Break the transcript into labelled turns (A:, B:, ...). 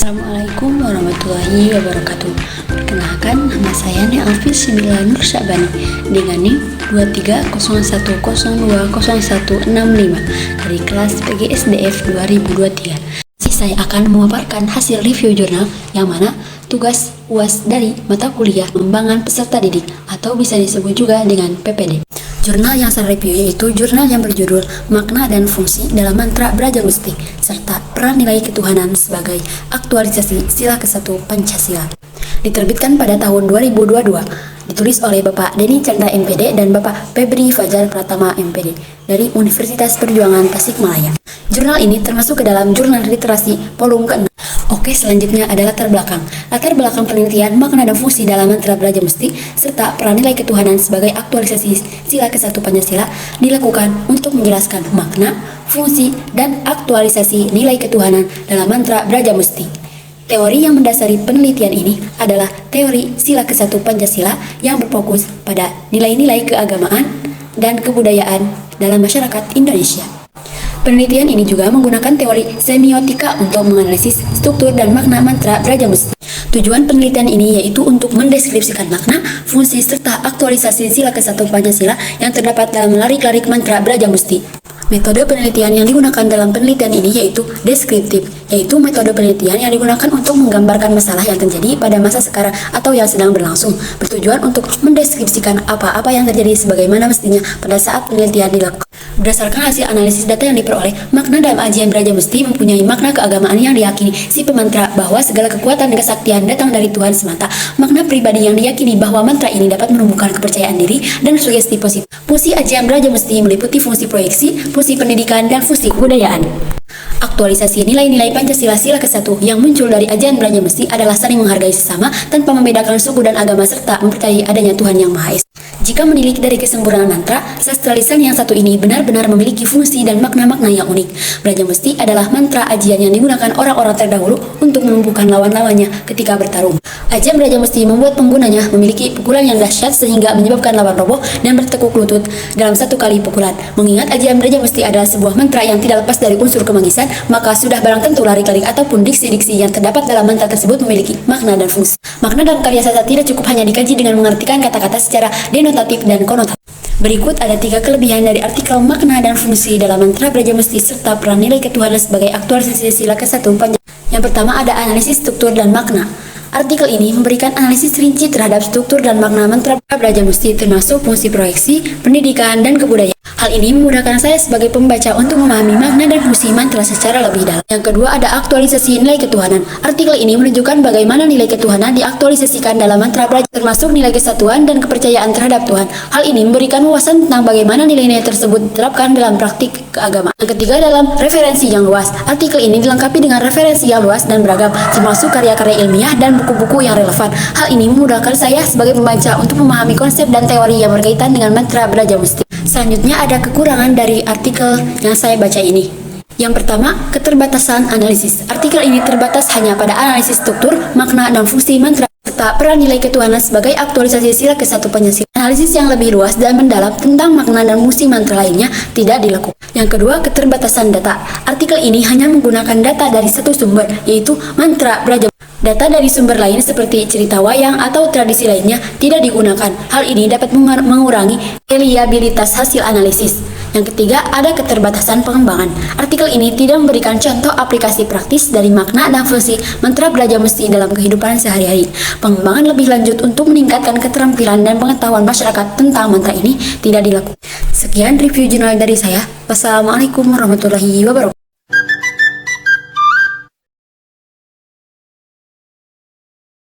A: Assalamualaikum warahmatullahi wabarakatuh. Perkenalkan, nama saya Alfis Simila Nur Syabani dengan NIM 2301020165 dari kelas PGSDF 2023. Saya akan memaparkan hasil review jurnal yang mana tugas UAS dari mata kuliah pengembangan peserta didik atau bisa disebut juga dengan PPD. Jurnal yang saya review yaitu jurnal yang berjudul Makna dan Fungsi dalam Mantra Brajamusti serta Peran Nilai Ketuhanan sebagai Aktualisasi Sila ke-1 Pancasila. Diterbitkan pada tahun 2022, ditulis oleh Bapak Denny Chandra MPD dan Bapak Febri Fajar Pratama MPD dari Universitas Perjuangan Tasikmalaya. Jurnal ini termasuk ke dalam jurnal literasi volume ke-6. Oke, selanjutnya adalah latar belakang. Latar belakang penelitian makna dan fungsi dalam mantra Brajamusti serta peran nilai ketuhanan sebagai aktualisasi sila ke-1 Pancasila dilakukan untuk menjelaskan makna, fungsi, dan aktualisasi nilai ketuhanan dalam mantra Brajamusti. Teori yang mendasari penelitian ini adalah teori sila ke-1 Pancasila yang berfokus pada nilai-nilai keagamaan dan kebudayaan dalam masyarakat Indonesia. Penelitian ini juga menggunakan teori semiotika untuk menganalisis struktur dan makna mantra Brajamusti. Tujuan penelitian ini yaitu untuk mendeskripsikan makna, fungsi, serta aktualisasi sila ke-1 Pancasila yang terdapat dalam larik-larik mantra Brajamusti. Metode penelitian yang digunakan dalam penelitian ini yaitu deskriptif, yaitu metode penelitian yang digunakan untuk menggambarkan masalah yang terjadi pada masa sekarang atau yang sedang berlangsung, bertujuan untuk mendeskripsikan apa-apa yang terjadi sebagaimana mestinya pada saat penelitian dilakukan. Berdasarkan hasil analisis data yang diperoleh, makna dalam ajian Brajamusti mempunyai makna keagamaan yang diyakini si pemantra bahwa segala kekuatan dan kesaktian datang dari Tuhan semata. Makna pribadi yang diyakini bahwa mantra ini dapat menumbuhkan kepercayaan diri dan sugesti positif. Fungsi ajian Brajamusti meliputi fungsi proyeksi, fungsi pendidikan, dan fungsi kebudayaan. Aktualisasi nilai-nilai Pancasila sila ke-1 yang muncul dari ajian Brajamusti adalah saling menghargai sesama tanpa membedakan suku dan agama serta mempercayai adanya Tuhan yang Maha Esa. Jika menilik dari kesempurnaan mantra, sastra lisan yang satu ini benar-benar memiliki fungsi dan makna-makna yang unik. Brajamusti adalah mantra ajian yang digunakan orang-orang terdahulu untuk melumpuhkan lawan-lawannya ketika bertarung. Ajian Brajamusti membuat penggunanya memiliki pukulan yang dahsyat sehingga menyebabkan lawan roboh dan bertekuk lutut dalam satu kali pukulan. Mengingat ajian Brajamusti adalah sebuah mantra yang tidak lepas dari unsur kemangisan, maka sudah barang tentu larik-larik ataupun diksi-diksi yang terdapat dalam mantra tersebut memiliki makna dan fungsi. Makna dalam karya sastra tidak cukup hanya dikaji dengan mengartikan kata-kata secara denotatif dan konotatif. Berikut ada 3 kelebihan dari artikel makna dan fungsi dalam mantra Brajamusti serta peran nilai ketuhanan sebagai aktualisasi sila ke-1 Pancasila. Yang pertama ada analisis struktur dan makna. Artikel ini memberikan analisis rinci terhadap struktur dan makna mantra Brajamusti termasuk fungsi proyeksi, pendidikan, dan kebudayaan. Hal ini memudahkan saya sebagai pembaca untuk memahami makna dan fungsi mantra secara lebih dalam. Yang kedua ada aktualisasi nilai ketuhanan. Artikel ini menunjukkan bagaimana nilai ketuhanan diaktualisasikan dalam mantra Brajamusti termasuk nilai kesatuan dan kepercayaan terhadap Tuhan. Hal ini memberikan wawasan tentang bagaimana nilai-nilai tersebut diterapkan dalam praktik keagamaan. Yang ketiga dalam referensi yang luas. Artikel ini dilengkapi dengan referensi yang luas dan beragam, termasuk karya-karya ilmiah dan buku-buku yang relevan. Hal ini memudahkan saya sebagai pembaca untuk memahami konsep dan teori yang berkaitan dengan mantra Brajamusti. Selanjutnya ada kekurangan dari artikel yang saya baca ini. Yang pertama, keterbatasan analisis. Artikel ini terbatas hanya pada analisis struktur, makna, dan fungsi mantra serta peran nilai ketuhanan sebagai aktualisasi sila ke-1 Pancasila. Analisis yang lebih luas dan mendalam tentang makna dan fungsi mantra lainnya tidak dilakukan. Yang kedua, keterbatasan data. Artikel ini hanya menggunakan data dari satu sumber, yaitu mantra Brajamusti. Data dari sumber lain seperti cerita wayang atau tradisi lainnya tidak digunakan. Hal ini dapat mengurangi reliabilitas hasil analisis. Yang ketiga, ada keterbatasan pengembangan. Artikel ini tidak memberikan contoh aplikasi praktis dari makna dan fungsi mantra Brajamusti dalam kehidupan sehari-hari. Pengembangan lebih lanjut untuk meningkatkan keterampilan dan pengetahuan masyarakat tentang mantra ini tidak dilakukan. Sekian review jurnal dari saya. Wassalamualaikum warahmatullahi wabarakatuh.